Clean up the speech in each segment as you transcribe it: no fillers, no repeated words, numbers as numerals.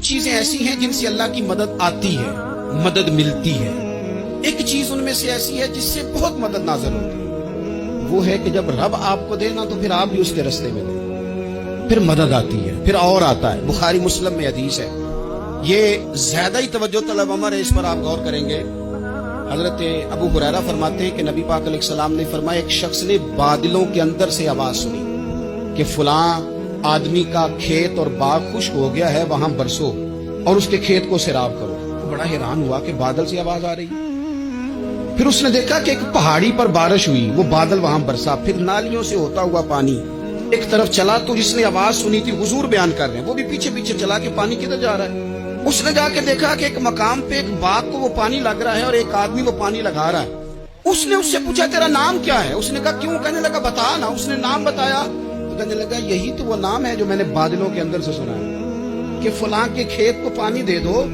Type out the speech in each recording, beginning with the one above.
چیزیں ایسی ہیں جن سے اللہ کی مدد آتی ہے، مدد ملتی ہے. ایک چیز ان میں سے ایسی ہے جس سے بہت مدد نازل ہوتی ہے، وہ ہے کہ جب رب آپ کو دے نا تو پھر آپ بھی اس کے رستے میں دیں، پھر مدد آتی ہے، پھر اور آتا ہے. بخاری مسلم میں حدیث ہے، یہ زیادہ ہی توجہ طلب عمر ہے، اس پر آپ غور کریں گے. حضرت ابو ہریرہ فرماتے ہیں کہ نبی پاک علیہ السلام نے فرمایا ایک شخص نے بادلوں کے اندر سے آواز سنی کہ فلاں آدمی کا کھیت اور باغ خشک ہو گیا ہے، وہاں برسو اور اس کے کھیت کو سیراب کرو. تو بڑا حیران ہوا کہ بادل سے آواز آ رہی ہے. پھر اس نے دیکھا کہ ایک پہاڑی پر بارش ہوئی، وہ بادل وہاں برسا، پھر نالیوں سے ہوتا ہوا پانی ایک طرف چلا. تو جس نے آواز سنی تھی، حضور بیان کر رہے ہیں، وہ بھی پیچھے پیچھے چلا کہ پانی کدھر جا رہا ہے. اس نے جا کے دیکھا کہ ایک مقام پہ ایک باغ کو وہ پانی لگ رہا ہے اور ایک آدمی وہ پانی لگا رہا ہے. اس نے اس سے پوچھا تیرا نام کیا ہے؟ اس نے کہا کیوں؟ کہنے لگا بتا نا. اس نے نام بتایا تو کہنے لگا یہی تو وہ نام ہے جو میں نے بادلوں کے اندر سے سنا ہے کہ فلاں کے کھیت کو پانی دے دو.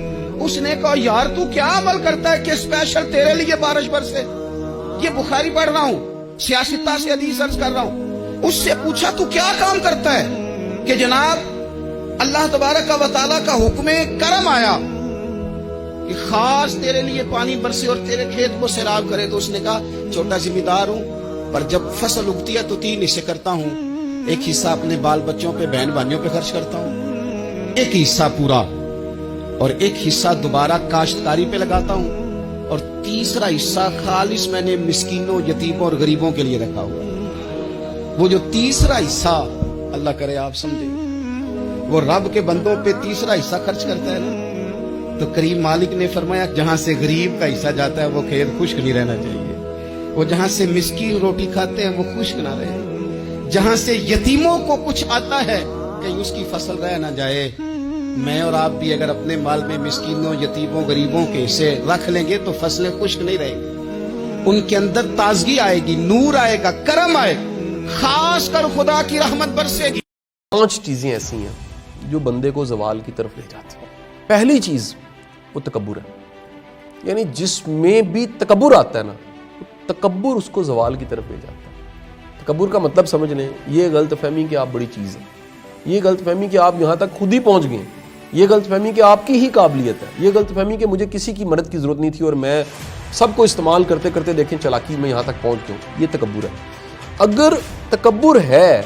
اس نے کہا یار تو کیا عمل کرتا ہے کہ اسپیشل تیرے لیے بارش برسے؟ یہ بخاری پڑھ رہا ہوں، سیاستہ سے حدیث عرض کر رہا ہوں. اس سے پوچھا تو کیا کام کرتا ہے کہ جناب اللہ تبارک و تعالیٰ کا حکم کرم آیا کہ خاص تیرے لیے پانی برسے اور تیرے کھیت کو سیراب کرے. تو اس نے کہا چھوٹا ذمہ دار ہوں، پر جب فصل اگتی ہے تو 3 حصے کرتا ہوں. ایک حصہ اپنے بال بچوں پہ، بہن بھائیوں پہ خرچ کرتا ہوں، ایک حصہ پورا، اور ایک حصہ دوبارہ کاشتکاری پہ لگاتا ہوں، اور تیسرا حصہ خالص میں نے مسکینوں، یتیموں اور غریبوں کے لیے رکھا ہوا. وہ جو تیسرا حصہ اللہ کرے آپ سمجھیں، وہ رب کے بندوں پہ تیسرا حصہ خرچ کرتا ہے نا، تو کریم مالک نے فرمایا جہاں سے غریب کا حصہ جاتا ہے وہ کھیت خشک نہیں رہنا چاہیے، وہ جہاں سے مسکین روٹی کھاتے ہیں وہ خشک نہ رہے، جہاں سے یتیموں کو کچھ آتا ہے کہیں اس کی فصل رہ نہ جائے. میں اور آپ بھی اگر اپنے مال میں مسکینوں، یتیموں، غریبوں کے حصے رکھ لیں گے تو فصلیں خشک نہیں رہیں گی، ان کے اندر تازگی آئے گی، نور آئے گا، کرم آئے گا، خاص کر خدا کی رحمت برسے گی. 5 چیزیں ایسی ہیں جو بندے کو زوال کی طرف لے جاتی ہیں. پہلی چیز وہ تکبر ہے، یعنی جس میں بھی تکبر آتا ہے نا، تکبر اس کو زوال کی طرف لے جاتا ہے. تکبر کا مطلب سمجھ لیں، یہ غلط فہمی کہ آپ بڑی چیز ہیں، یہ غلط فہمی کہ آپ یہاں تک خود ہی پہنچ گئے، یہ غلط فہمی کہ آپ کی ہی قابلیت ہے، یہ غلط فہمی کہ مجھے کسی کی مدد کی ضرورت نہیں تھی اور میں سب کو استعمال کرتے کرتے دیکھیں چالاکی میں یہاں تک پہنچ گیا. یہ تکبر ہے. اگر تکبر ہے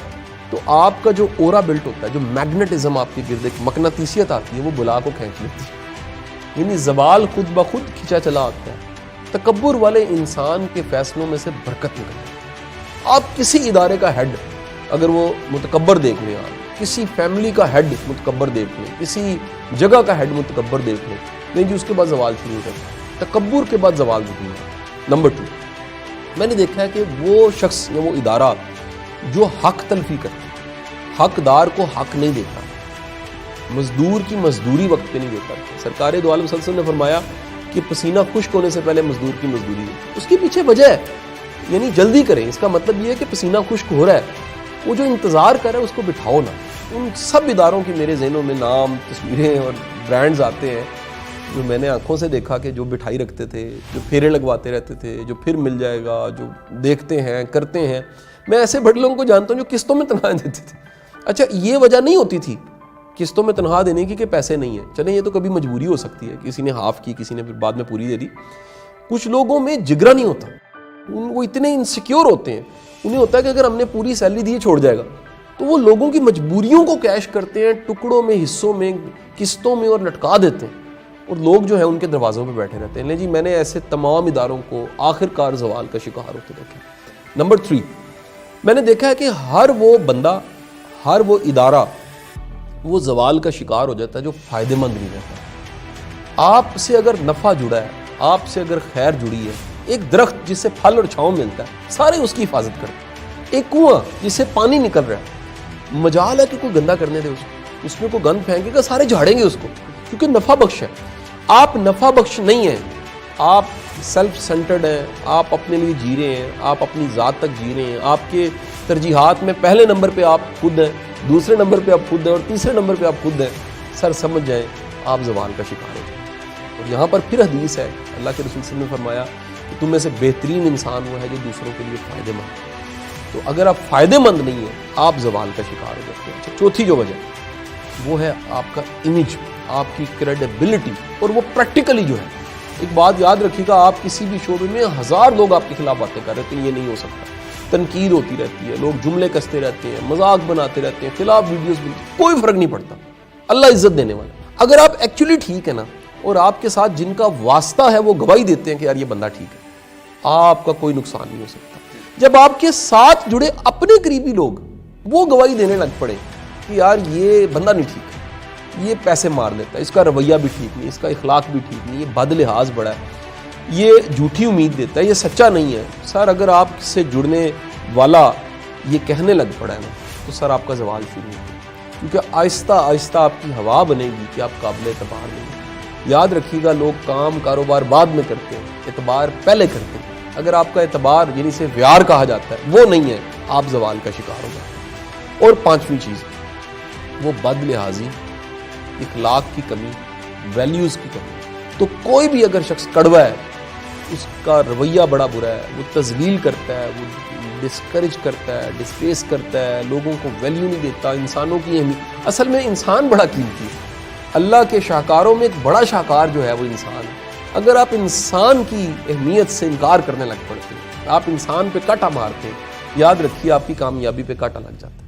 تو آپ کا جو اورا بلٹ ہوتا ہے، جو میگنیٹزم آپ کے گرد ایک مقناطیسیت آتی ہے، وہ بلا کو کھینچ لیتی ہے، یعنی زوال خود بخود کھینچا چلا آتا ہے. تکبر والے انسان کے فیصلوں میں سے برکت نکلتی ہے. آپ کسی ادارے کا ہیڈ اگر وہ متکبر دیکھ لیں، آپ کسی فیملی کا ہیڈ متکبر دیکھ لیں، کسی جگہ کا ہیڈ متکبر دیکھ لیں، نہیں جی اس کے بعد زوال شروع ہو جاتا ہے. تکبر کے بعد زوال شروع ہوتا ہے. نمبر 2، میں نے دیکھا ہے کہ وہ شخص یا وہ ادارہ جو حق تلفی کرتا ہے، حقدار کو حق نہیں دیتا، مزدور کی مزدوری وقت پہ نہیں دیتا. سرکار دو عالم صلی اللہ علیہ وسلم نے فرمایا کہ پسینہ خشک ہونے سے پہلے مزدور کی مزدوری دے. اس کے پیچھے وجہ ہے، یعنی جلدی کریں. اس کا مطلب یہ ہے کہ پسینہ خشک ہو رہا ہے، وہ جو انتظار کر رہا ہے اس کو بٹھاؤ نا. ان سب اداروں کی میرے ذہنوں میں نام، تصویریں اور برانڈز آتے ہیں جو میں نے آنکھوں سے دیکھا کہ جو بٹھائی رکھتے تھے، جو پھیرے لگواتے رہتے تھے، جو پھر مل جائے گا، جو دیکھتے ہیں کرتے ہیں. میں ایسے بڑے لوگوں کو جانتا ہوں جو قسطوں میں تنخواہیں دیتے تھے. اچھا یہ وجہ نہیں ہوتی تھی قسطوں میں تنخواہ دینے کی کہ پیسے نہیں ہیں. چلیں یہ تو کبھی مجبوری ہو سکتی ہے، کسی نے ہاف کی، کسی نے پھر بعد میں پوری دے دی. کچھ لوگوں میں جگرا نہیں ہوتا، وہ اتنے انسیکیور ہوتے ہیں، انہیں ہوتا ہے کہ اگر ہم نے پوری سیلری دی چھوڑ جائے گا، تو وہ لوگوں کی مجبوریوں کو کیش کرتے ہیں، ٹکڑوں میں، حصوں میں، قسطوں میں اور لٹکا دیتے ہیں، اور لوگ جو ہیں ان کے دروازوں پہ بیٹھے رہتے ہیں. جی میں نے ایسے تمام اداروں کو آخر کار زوال کا شکار ہوتے دیکھا. نمبر 3، میں نے دیکھا ہے کہ ہر وہ بندہ، ہر وہ ادارہ وہ زوال کا شکار ہو جاتا ہے جو فائدہ مند نہیں رہتا. آپ سے اگر نفع جڑا ہے، آپ سے اگر خیر جڑی ہے، ایک درخت جس سے پھل اور چھاؤں ملتا ہے سارے اس کی حفاظت کرتے ہیں. ایک کنواں جس سے پانی نکل رہا ہے، مجال ہے کہ کوئی گندا کرنے دے اس میں کوئی گند پھینکے گا، سارے جھاڑیں گے اس کو، کیونکہ نفع بخش ہے. آپ نفع بخش نہیں ہیں، آپ سیلف سینٹرڈ ہیں، آپ اپنے لیے جی رہے ہیں، آپ اپنی ذات تک جی رہے ہیں. آپ کے ترجیحات میں پہلے نمبر پہ آپ خود ہیں، دوسرے نمبر پہ آپ خود ہیں، اور تیسرے نمبر پہ آپ خود ہیں. سر سمجھ جائیں آپ زوال کا شکار ہو جائیں. اور یہاں پر پھر حدیث ہے، اللہ کے رسول صلی اللہ علیہ وسلم نے فرمایا کہ تم میں سے بہترین انسان وہ ہے جو دوسروں کے لیے فائدہ مند ہے. تو اگر آپ فائدہ مند نہیں ہیں آپ زوال کا شکار ہو جاتے ہیں. چوتھی جو وجہ وہ ہے آپ کا امیج. آپ کی کریڈیبلٹی، اور وہ پریکٹیکلی جو ہے، ایک بات یاد رکھیے گا، آپ کسی بھی شعبے میں 1000 لوگ آپ کے خلاف باتیں کر رہے ہیں، یہ نہیں ہو سکتا، تنقید ہوتی رہتی ہے، لوگ جملے کستے رہتے ہیں، مذاق بناتے رہتے ہیں، خلاف ویڈیوز بنتے ہیں، کوئی فرق نہیں پڑتا، اللہ عزت دینے والا۔ اگر آپ ایکچولی ٹھیک ہے نا، اور آپ کے ساتھ جن کا واسطہ ہے وہ گواہی دیتے ہیں کہ یار یہ بندہ ٹھیک ہے، آپ کا کوئی نقصان نہیں ہو سکتا۔ جب آپ کے ساتھ جڑے اپنے قریبی لوگ وہ گواہی دینے لگ پڑے کہ یار یہ بندہ نہیں ٹھیک ہے، یہ پیسے مار لیتا ہے، اس کا رویہ بھی ٹھیک نہیں، اس کا اخلاق بھی ٹھیک نہیں، یہ بد لحاظ بڑا ہے، یہ جھوٹی امید دیتا ہے، یہ سچا نہیں ہے، سر اگر آپ سے جڑنے والا یہ کہنے لگ پڑا ہے نا، تو سر آپ کا زوال شروع ہے، کیونکہ آہستہ آہستہ آپ کی ہوا بنے گی کہ آپ قابل اعتبار نہیں ہیں۔ یاد رکھیے گا، لوگ کام کاروبار بعد میں کرتے ہیں، اعتبار پہلے کرتے ہیں۔ اگر آپ کا اعتبار یعنی سے ویار کہا جاتا ہے وہ نہیں ہے، آپ زوال کا شکار ہو جاتے ہیں۔ اور پانچویں چیز، وہ بد لحاظی، اخلاق کی کمی، ویلیوز کی کمی۔ تو کوئی بھی اگر شخص کڑوا ہے، اس کا رویہ بڑا برا ہے، وہ تذلیل کرتا ہے، وہ ڈسکریج کرتا ہے، ڈسپیس کرتا ہے، لوگوں کو ویلیو نہیں دیتا، انسانوں کی اہمیت، اصل میں انسان بڑا قیمتی ہے، اللہ کے شاہکاروں میں ایک بڑا شاہکار جو ہے وہ انسان ہے۔ اگر آپ انسان کی اہمیت سے انکار کرنے لگ پڑتے ہیں، آپ انسان پہ کاٹا مارتے ہیں، یاد رکھیے آپ کی کامیابی پہ کاٹا لگ جاتا ہے،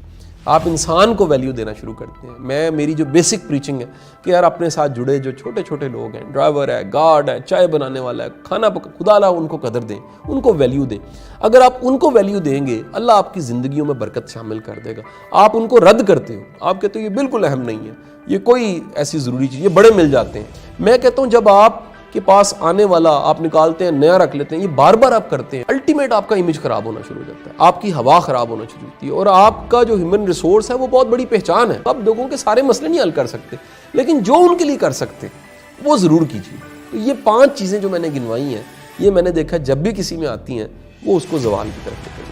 آپ انسان کو ویلیو دینا شروع کرتے ہیں۔ میری جو بیسک پریچنگ ہے کہ یار اپنے ساتھ جڑے جو چھوٹے چھوٹے لوگ ہیں، ڈرائیور ہے، گارڈ ہے، چائے بنانے والا ہے، کھانا خدا لا ان کو قدر دیں، ان کو ویلیو دیں۔ اگر آپ ان کو ویلیو دیں گے، اللہ آپ کی زندگیوں میں برکت شامل کر دے گا۔ آپ ان کو رد کرتے ہو، آپ کہتے ہو یہ بالکل اہم نہیں ہے، یہ کوئی ایسی ضروری چیز، یہ بڑے مل جاتے ہیں۔ میں کہتا ہوں جب آپ کے پاس آنے والا آپ نکالتے ہیں، نیا رکھ لیتے ہیں، یہ بار بار آپ کرتے ہیں، الٹیمیٹ آپ کا امیج خراب ہونا شروع ہو جاتا ہے، آپ کی ہوا خراب ہونا شروع ہوتی ہے، اور آپ کا جو ہیومن ریسورس ہے وہ بہت بڑی پہچان ہے۔ آپ لوگوں کے سارے مسئلے نہیں حل کر سکتے، لیکن جو ان کے لیے کر سکتے وہ ضرور کیجیے۔ تو یہ 5 چیزیں جو میں نے گنوائی ہیں، یہ میں نے دیکھا جب بھی کسی میں آتی ہیں وہ اس کو زوال کی طرف لے